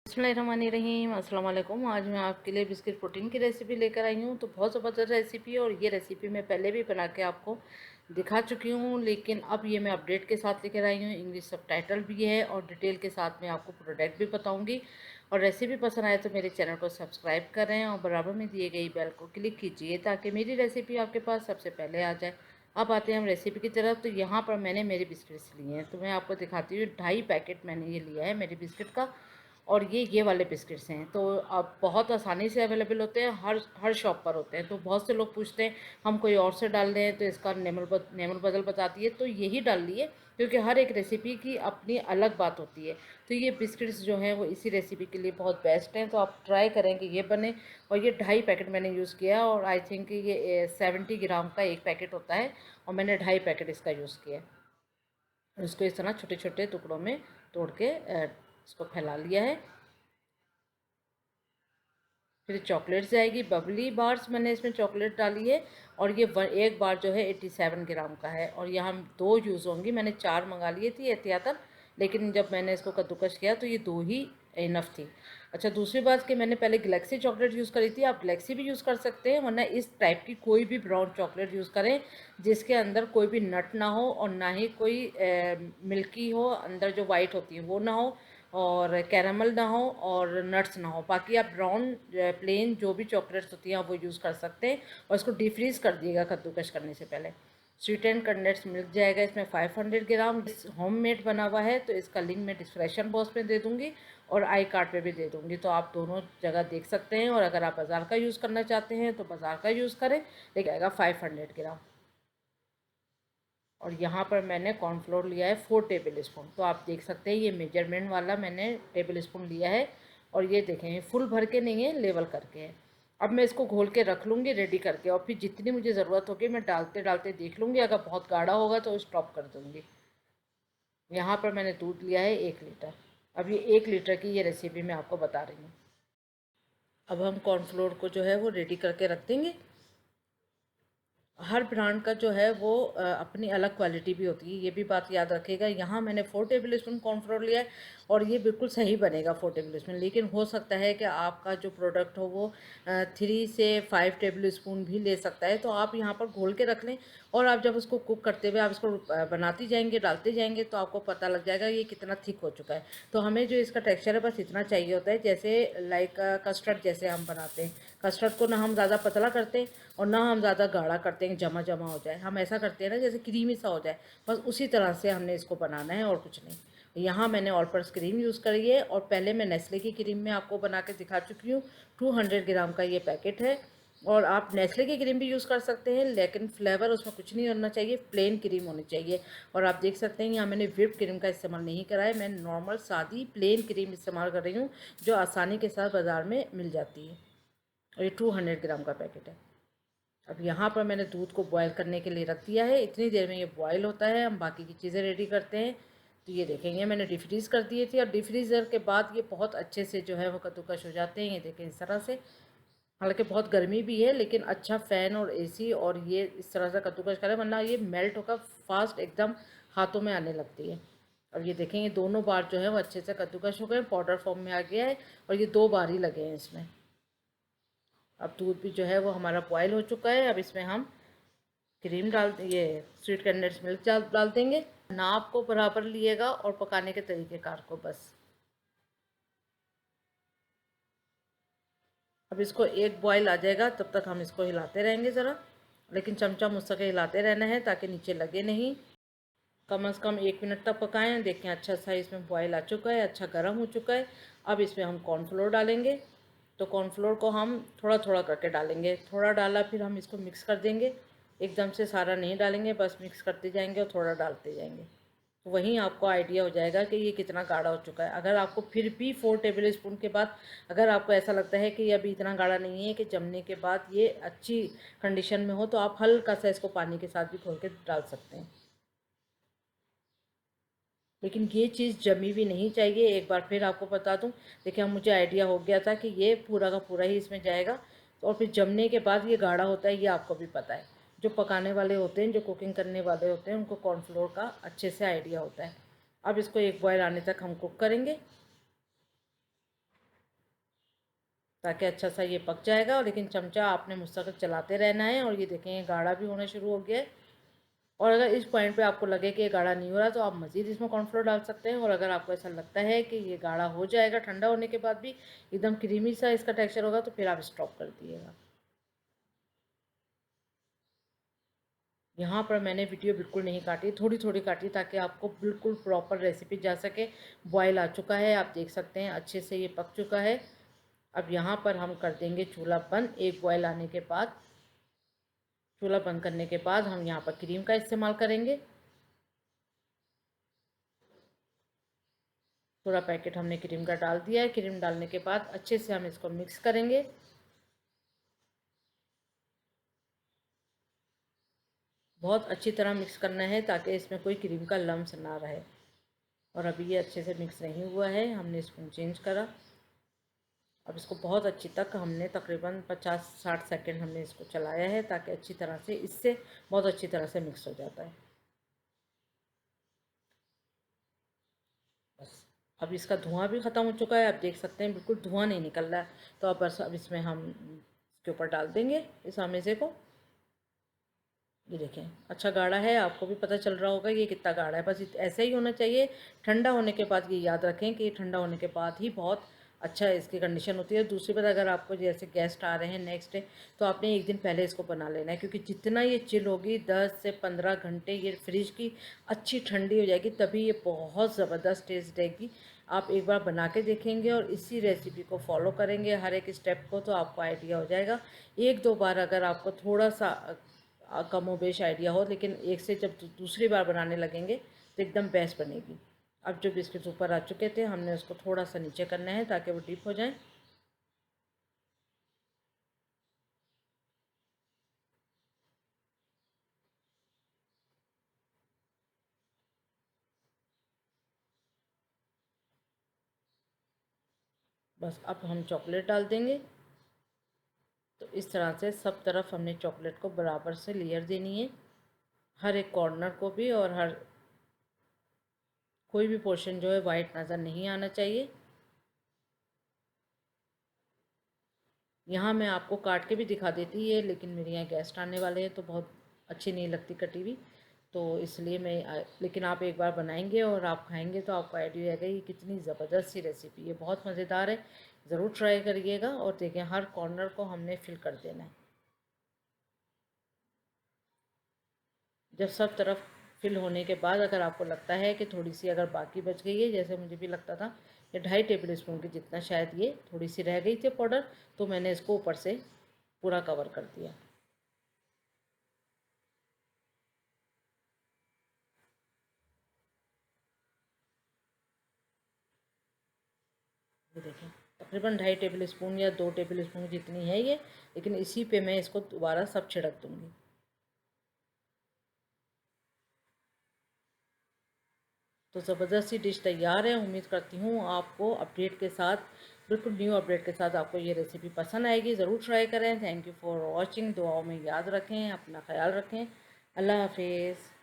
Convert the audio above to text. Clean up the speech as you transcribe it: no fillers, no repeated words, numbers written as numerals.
बिस्मिल्लाहिर्रहमानिर्रहीम, अस्सलाम वालेकुम। आज मैं आपके लिए बिस्किट प्रोटीन की रेसिपी लेकर आई हूँ। तो बहुत ज़बरदस्त रेसिपी है और ये रेसिपी मैं पहले भी बना के आपको दिखा चुकी हूँ, लेकिन अब ये मैं अपडेट के साथ लेकर आई हूँ। इंग्लिश सबटाइटल भी है और डिटेल के साथ मैं आपको प्रोडक्ट भी बताऊँगी। और रेसिपी पसंद आए तो मेरे चैनल को सब्सक्राइब करें और बराबर में दिए गई बेल को क्लिक कीजिए ताकि मेरी रेसिपी आपके पास सबसे पहले आ जाए। अब आते हैं हम रेसिपी की तरफ। तो यहाँ पर मैंने मेरे बिस्किट्स लिए हैं, तो मैं आपको दिखाती हूँ। 2.5 पैकेट मैंने ये लिया है मेरे बिस्किट का। और ये वाले बिस्किट्स हैं, तो अब बहुत आसानी से अवेलेबल होते हैं, हर शॉप पर होते हैं। तो बहुत से लोग पूछते हैं हम कोई और से डाल दें, तो इसका नेमल बदल बताती है, तो यही डाल लिए, क्योंकि हर एक रेसिपी की अपनी अलग बात होती है। तो ये बिस्किट्स जो हैं वो इसी रेसिपी के लिए बहुत बेस्ट हैं, तो आप ट्राई करें कि ये बने। और ये 2.5 पैकेट मैंने यूज़ किया और आई थिंक ये 70 ग्राम का एक पैकेट होता है और मैंने 2.5 पैकेट इसका यूज़ किया। इसको इस तरह छोटे छोटे टुकड़ों में तोड़ के इसको फैला लिया है। फिर चॉकलेट जाएगी, बबली बार्स मैंने इसमें चॉकलेट डाली है। और ये एक बार जो है 87 ग्राम का है और यहाँ 2 यूज़ होंगी। मैंने 4 मंगा लिए थी एहतियातन, लेकिन जब मैंने इसको कद्दूकश किया तो ये 2 ही इनफ थी। अच्छा, दूसरी बात कि मैंने पहले गलेक्सी चॉकलेट यूज़ करी थी। आप गलेक्सी भी यूज़ कर सकते हैं, वरना इस टाइप की कोई भी ब्राउन चॉकलेट यूज़ करें जिसके अंदर कोई भी नट ना हो और ना ही कोई मिल्की हो, अंदर जो वाइट होती है वो ना हो और कैरामल ना हो और नट्स ना हो। बाकी आप ब्राउन प्लेन जो भी चॉकलेट्स होती हैं आप वो यूज़ कर सकते हैं। और इसको डीप फ्रीज़ कर दिएगा कद्दूकश करने से पहले। स्वीट एंड कंडेंस्ड मिल्क जाएगा इसमें 500 ग्राम। होममेड बना हुआ है, तो इसका लिंक मैं डिस्क्रिप्शन बॉक्स में दे दूँगी और आई कार्ड पे भी दे दूँगी, तो आप दोनों जगह देख सकते हैं। और अगर आप बाज़ार का यूज़ करना चाहते हैं तो बाज़ार का यूज़ करें, लेकिन आएगा 500 ग्राम। और यहाँ पर मैंने कॉर्नफ्लोर लिया है 4 टेबल स्पून। तो आप देख सकते हैं ये मेजरमेंट वाला मैंने टेबल स्पून लिया है। और ये देखें, ये फुल भर के नहीं है, लेवल करके है। अब मैं इसको घोल के रख लूँगी रेडी करके, और फिर जितनी मुझे ज़रूरत होगी मैं डालते डालते देख लूँगी। अगर बहुत गाढ़ा होगा तो स्टॉप कर दूँगी। यहाँ पर मैंने दूध लिया है 1 लीटर। अब ये 1 लीटर की ये रेसिपी मैं आपको बता रही हूँ। अब हम कॉर्नफ्लोर को जो है वो रेडी करके रख देंगे। हर ब्रांड का जो है वो अपनी अलग क्वालिटी भी होती है, ये भी बात याद रखिएगा। यहाँ मैंने 4 टेबल स्पून कॉर्नफ्लोर लिया है और ये बिल्कुल सही बनेगा 4 टेबल स्पून। लेकिन हो सकता है कि आपका जो प्रोडक्ट हो वो 3 से 5 टेबल स्पून भी ले सकता है। तो आप यहाँ पर घोल के रख लें और आप जब उसको कुक करते हुए आप इसको बनाती जाएंगे, डालते जाएंगे, तो आपको पता लग जाएगा ये कितना थिक हो चुका है। तो हमें जो इसका टेक्स्चर है बस इतना चाहिए होता है, जैसे लाइक कस्टर्ड जैसे हम बनाते हैं। कस्टर्ड को ना हम ज़्यादा पतला करते हैं और ना हम ज़्यादा गाढ़ा करते हैं जमा जमा हो जाए। हम ऐसा करते हैं ना जैसे क्रीमी सा हो जाए, बस उसी तरह से हमने इसको बनाना है और कुछ नहीं। यहाँ मैंने ऑल पर्पस क्रीम यूज़ करी है और पहले मैं नेस्ले की क्रीम में आपको बना के दिखा चुकी हूँ। 200 ग्राम का ये पैकेट है और आप नेस्ले की क्रीम भी यूज़ कर सकते हैं, लेकिन फ्लेवर उसमें कुछ नहीं होना चाहिए, प्लेन क्रीम होनी चाहिए। और आप देख सकते हैं यहाँ मैंने व्हिप क्रीम का इस्तेमाल नहीं करा है, मैं नॉर्मल सादी प्लेन क्रीम इस्तेमाल कर रही हूँ जो आसानी के साथ बाज़ार में मिल जाती है। और ये 200 ग्राम का पैकेट है। अब यहाँ पर मैंने दूध को बॉयल करने के लिए रख दिया है। इतनी देर में ये बॉयल होता है, हम बाकी की चीज़ें रेडी करते हैं। तो ये देखेंगे मैंने डिफ्रीज़ कर दिए थे और डिफ्रीज़र के बाद ये बहुत अच्छे से जो है वो कद्दूकश हो जाते हैं। ये देखें इस तरह से। हालांकि बहुत गर्मी भी है, लेकिन अच्छा फ़ैन और एसी और ये इस तरह से कद्दूकश करें, वरना ये मेल्ट होकर फास्ट एकदम हाथों में आने लगती है। अब ये देखेंगे दोनों बार जो है वो अच्छे से कद्दूकश हो गए, पाउडर फॉर्म में आ गया है और ये 2 बार ही लगे हैं इसमें। अब दूध भी जो है वो हमारा बॉयल हो चुका है। अब इसमें हम क्रीम ये स्वीट कंडेंस्ड मिल्क डाल देंगे। नाप को बराबर लिएगा और पकाने के तरीक़ेकार को बस। अब इसको एक बॉयल आ जाएगा तब तक हम इसको हिलाते रहेंगे ज़रा, लेकिन चमचा मुझसे हिलाते रहना है ताकि नीचे लगे नहीं। कम से कम 1 मिनट तक पकाएं। देखें अच्छा सा इसमें बॉयल आ चुका है, अच्छा गर्म हो चुका है। अब इसमें हम कॉर्नफ्लोर डालेंगे। तो कॉर्नफ्लोर को हम थोड़ा थोड़ा करके डालेंगे, थोड़ा डाला फिर हम इसको मिक्स कर देंगे। एकदम से सारा नहीं डालेंगे, बस मिक्स करते जाएंगे और थोड़ा डालते जाएंगे। तो वहीं आपको आइडिया हो जाएगा कि ये कितना गाढ़ा हो चुका है। अगर आपको फिर भी 4 टेबल स्पून के बाद अगर आपको ऐसा लगता है कि ये अभी इतना गाढ़ा नहीं है कि जमने के बाद ये अच्छी कंडीशन में हो, तो आप हल्का सा इसको पानी के साथ भी घोल के डाल सकते हैं। लेकिन ये चीज़ जमी भी नहीं चाहिए। एक बार फिर आपको बता दूं, देखिए अब मुझे आइडिया हो गया था कि ये पूरा का पूरा ही इसमें जाएगा। तो और फिर जमने के बाद ये गाढ़ा होता है, ये आपको भी पता है। जो पकाने वाले होते हैं, जो कुकिंग करने वाले होते हैं, उनको कॉर्नफ्लोर का अच्छे से आइडिया होता है। अब इसको एक बॉयल आने तक हम कुक करेंगे। ताकि अच्छा सा ये पक जाएगा। और लेकिन चमचा आपने मुस्तकिल चलाते रहना है। और ये देखें, ये गाढ़ा भी होना शुरू हो गया है। और अगर इस पॉइंट पे आपको लगे कि ये गाढ़ा नहीं हो रहा तो आप मज़ीद इसमें कॉर्नफ्लोर डाल सकते हैं। और अगर आपको ऐसा लगता है कि ये गाढ़ा हो जाएगा, ठंडा होने के बाद भी एकदम क्रीमी सा इसका टेक्सचर होगा, तो फिर आप स्टॉप कर दिएगा। यहाँ पर मैंने वीडियो बिल्कुल नहीं काटी, थोड़ी थोड़ी काटी ताकि आपको बिल्कुल प्रॉपर रेसिपी जा सके। बॉयल आ चुका है, आप देख सकते हैं अच्छे से ये पक चुका है। अब यहाँ पर हम कर देंगे चूल्हा बंद। एक बॉयल आने के बाद, चूल्हा बंद करने के बाद हम यहाँ पर क्रीम का इस्तेमाल करेंगे। पूरा पैकेट हमने क्रीम का डाल दिया है। क्रीम डालने के बाद अच्छे से हम इसको मिक्स करेंगे। बहुत अच्छी तरह मिक्स करना है ताकि इसमें कोई क्रीम का लम्स ना रहे। और अभी ये अच्छे से मिक्स नहीं हुआ है, हमने स्पून चेंज करा। अब इसको बहुत अच्छी तक हमने तकरीबन 50-60 सेकंड हमने इसको चलाया है ताकि अच्छी तरह से इससे बहुत अच्छी तरह से मिक्स हो जाता है। बस अब इसका धुआं भी ख़त्म हो चुका है, आप देख सकते हैं बिल्कुल धुआं नहीं निकल रहा है। तो अब बस अब इसमें हम इसके ऊपर डाल देंगे इस आमेज़े को। ये देखें अच्छा गाढ़ा है, आपको भी पता चल रहा होगा ये कितना गाढ़ा है। बस ऐसे ही होना चाहिए। ठंडा होने के बाद ये याद रखें कि ठंडा होने के बाद ही बहुत अच्छा इसकी कंडीशन होती है। दूसरी बात, अगर आपको जैसे गेस्ट आ रहे हैं नेक्स्ट डे, तो आपने एक दिन पहले इसको बना लेना है, क्योंकि जितना ये चिल होगी 10 से 15 घंटे ये फ्रिज की अच्छी ठंडी हो जाएगी, तभी ये बहुत ज़बरदस्त टेस्ट देगी। आप एक बार बना के देखेंगे और इसी रेसिपी को फॉलो करेंगे हर एक स्टेप को, तो आपको आइडिया हो जाएगा। एक दो बार अगर आपको थोड़ा सा कमोबेश आइडिया हो, लेकिन एक से जब दूसरी बार बनाने लगेंगे तो एकदम बेस्ट बनेगी। अब जो बिस्किट्स ऊपर आ चुके थे, हमने उसको थोड़ा सा नीचे करना है ताकि वो डीप हो जाए। बस अब हम चॉकलेट डाल देंगे। तो इस तरह से सब तरफ हमने चॉकलेट को बराबर से लेयर देनी है, हर एक कॉर्नर को भी। और हर कोई भी पोर्शन जो है वाइट नज़र नहीं आना चाहिए। यहाँ मैं आपको काट के भी दिखा देती है, लेकिन मेरे यहाँ गेस्ट आने वाले हैं तो बहुत अच्छी नहीं लगती कटी हुई, तो इसलिए लेकिन आप एक बार बनाएंगे और आप खाएंगे तो आपको आइडिया आएगा ये कितनी ज़बरदस्त सी रेसिपी है। बहुत मज़ेदार है, ज़रूर ट्राई करिएगा। और देखें हर कॉर्नर को हमने फिल कर देना है। जब सब तरफ फिल होने के बाद अगर आपको लगता है कि थोड़ी सी अगर बाकी बच गई है, जैसे मुझे भी लगता था कि 2.5 टेबल स्पून की जितना शायद ये थोड़ी सी रह गई थी पाउडर, तो मैंने इसको ऊपर से पूरा कवर कर दिया। ये देखें तकरीबन 2.5 टेबल स्पून या 2 टेबल स्पून जितनी है ये, लेकिन इसी पे मैं इसको दोबारा सब छिड़क दूँगी। तो ज़बरदस्त सी डिश तैयार है। उम्मीद करती हूँ आपको अपडेट के साथ, बिल्कुल न्यू अपडेट के साथ आपको ये रेसिपी पसंद आएगी। ज़रूर ट्राई करें। Thank you for watching. दुआओं में याद रखें, अपना ख्याल रखें। अल्लाह हाफिज़।